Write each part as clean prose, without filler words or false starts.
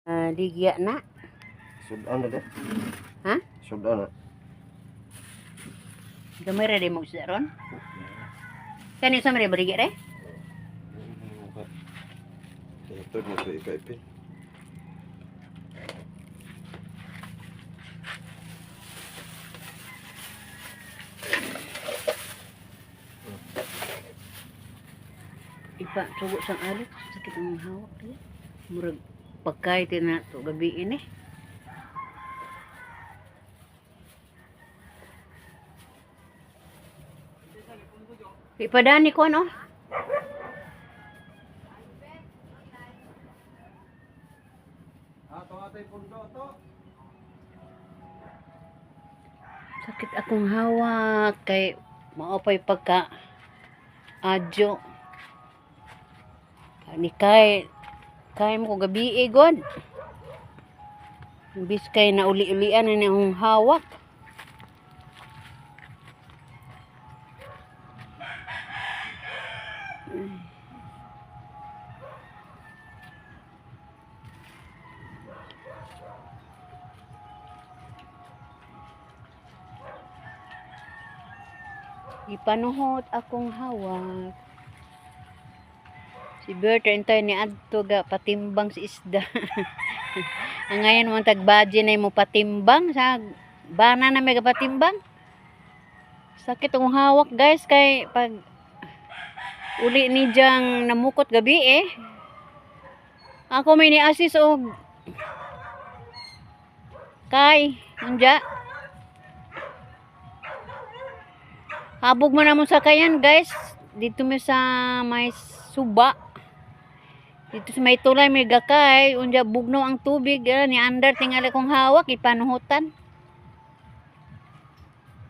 Ligya na. Sudan na deh. Ha? Sudan na. Gamay ra mo sa ron. Kani sa mere baligya re? Ito mo sa ikaipin. Ipa sugo sang alit, sakit ang hawak dia. Murag pagkay na to gabi ini. Ipadani ko no. Sakit akong hawak kay maopay pagka adyo. Kani kay mo ko gabi god. Imbis kay na uli-ulian na akong hawak. Ipanuhot akong hawak. Si Bert entay ni adto ga patimbang si isda. Ang ngayon mo tagbaji na mo patimbang sa bana na may patimbang. Sakit ang hawak guys kay pag uli ni jang namukot gabi eh. Ako may ni-assist og kay unja. Habog mo na mo sa kayan guys. Dito mi sa may suba. Dito sa may tulay may gakay. Unja bugno ang tubig. Ni under tingali kong hawak. Ipanuhutan.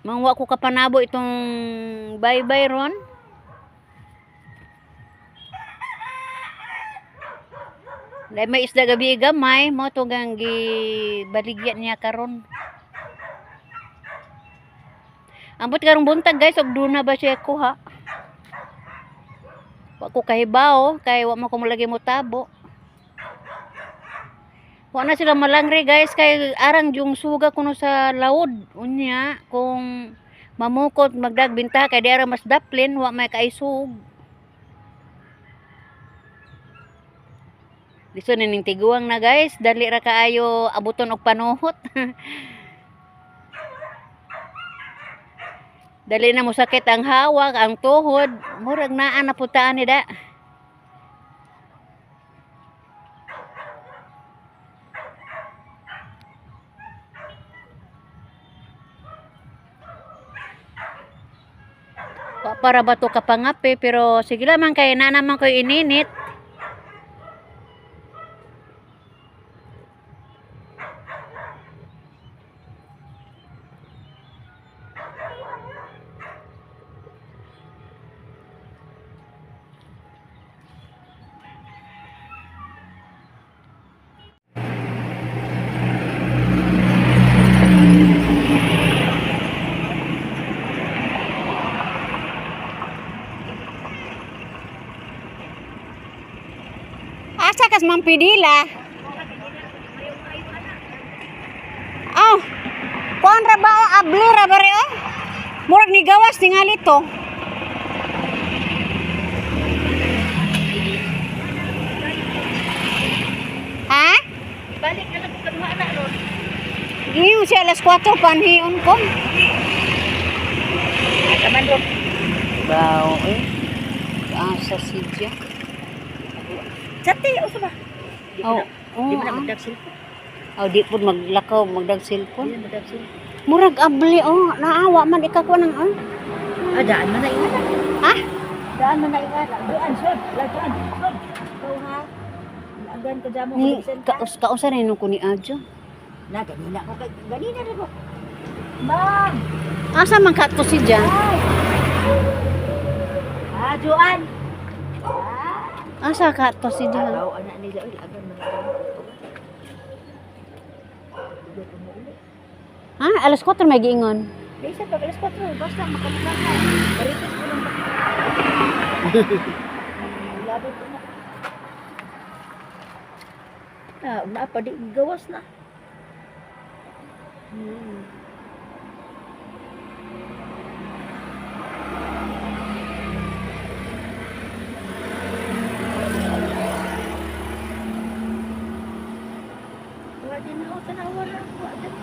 Mangwa ko kapanabo itong bye-bye ron. Dahil may isda gabi gamay. Mo ito ganggi baligyan niya karon. Ambot karong buntag guys, og duna ba siya kuha? Wa ko kahibaw kay wa man ko lagi mo tabo. Wa na sila malangre guys kay arang yung suga kuno sa laod unya kung mamukot magdagbinta kay di ara mas daplin wa may kaisug. Liso ning tiguang na guys, dali ra kaayo abuton og panuhot. Dali na mo sakit ang hawak, ang tuhod. Murag naan na putaan ni da. Para ba to kapangapi pero sige lamang kay na naman ko ininit. Asa kas mampidila? Oh, kuan ra ba o abli ra ba re o? Murag ni gawas tingali to. Ha? Balik na lang kadwa na ron. Giyo siya alas 4 panhion ko. Taman ron. Bao eh. Asa siya. Chati, o ba? Di mo na magdag cellphone. Oh, di po maglakaw, magdag cellphone. Di na magdag cellphone. Murag abli, oh. Naawa man ikakuha ng, oh. Daan man na ingana. Ha? Daan man na ingana. Doon, sod. Lagyan. Sod. Ikaw ha. Lagyan ka dyan mo. Ni, kausa rin nung kuni Adjo. Na, ganina ko. Ganina rin ko. Ma'am! Asa man kato si Jan? Joan! Asa kato si Jan? Araw, anak nila. Lagyan man na. Ha? Alas 4 may giingon. Isa pag alas 4, basta makamukha ka. Baritis ko lang ba? Labi ko na. Na pa di gawas na. Wala din ako tanawa lang. Wala din.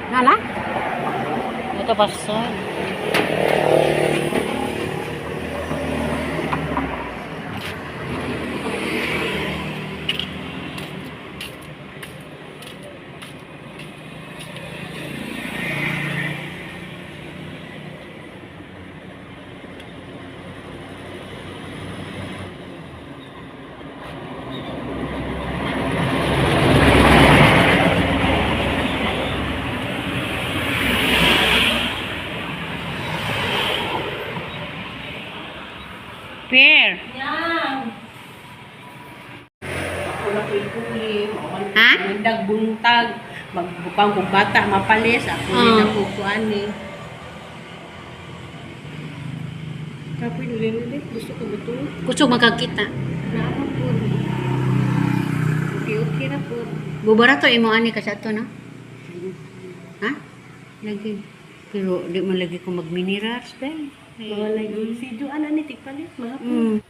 Nala? Ito pasal. Fair. Ako na kulit-kulit. Ha? Mandag buntag. Magbukang kong bata mapalis. Ako Ah. rin ako kuan eh. Tapos nililit. Gusto ko betul. Gusto magkakita. Naama po. Okay na po. Bubara to imo ani kasi ato na. Ha? Lagi. Pero di man lagi ko mag-minerals dahil. Mga lagi. Si Joanna ni Tigpalit. Mga po. Mm.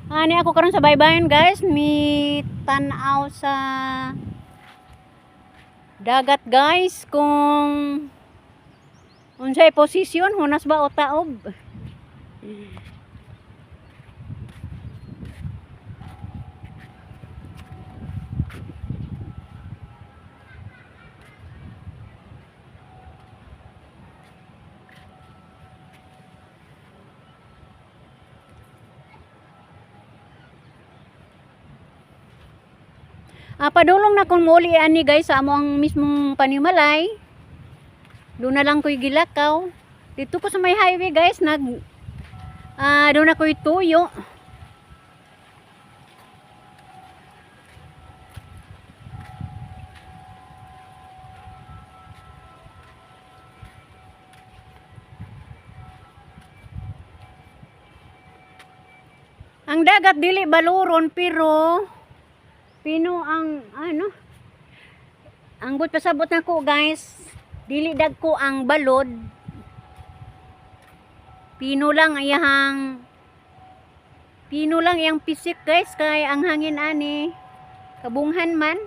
Ani ako karon sa baybayin guys, mi tan-aw sa dagat guys kung unsay posisyon hunas ba o taob. Padulong na kung muli ani guys sa amo ang mismong panimalay. Doon na lang ko'y gilakaw. Dito po sa may highway guys, doon na ko'y tuyo. Ang dagat dili baluron pero pino ang ang but pasabot na ko guys, dili dagko ang balod, pino lang iyang pisik guys, kay ang hangin ani kabunghan man.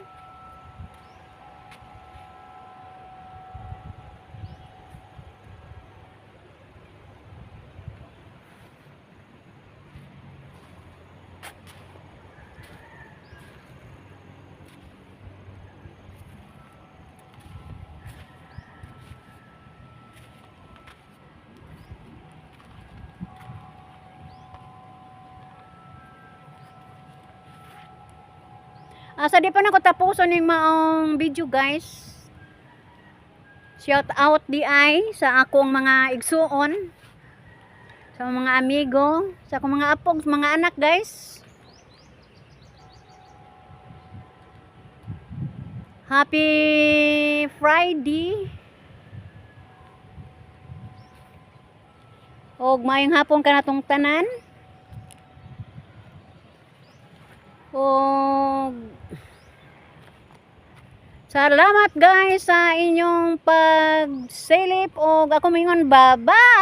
Sa di pa nako tapuson yung maong video guys. Shout out di ay sa akong mga igsuon, sa mga amigo, sa akong mga apog, mga anak guys. Happy Friday. Og maayong hapon ka natong tanan. Og salamat guys sa inyong pagsilip og ako mingon bye-bye.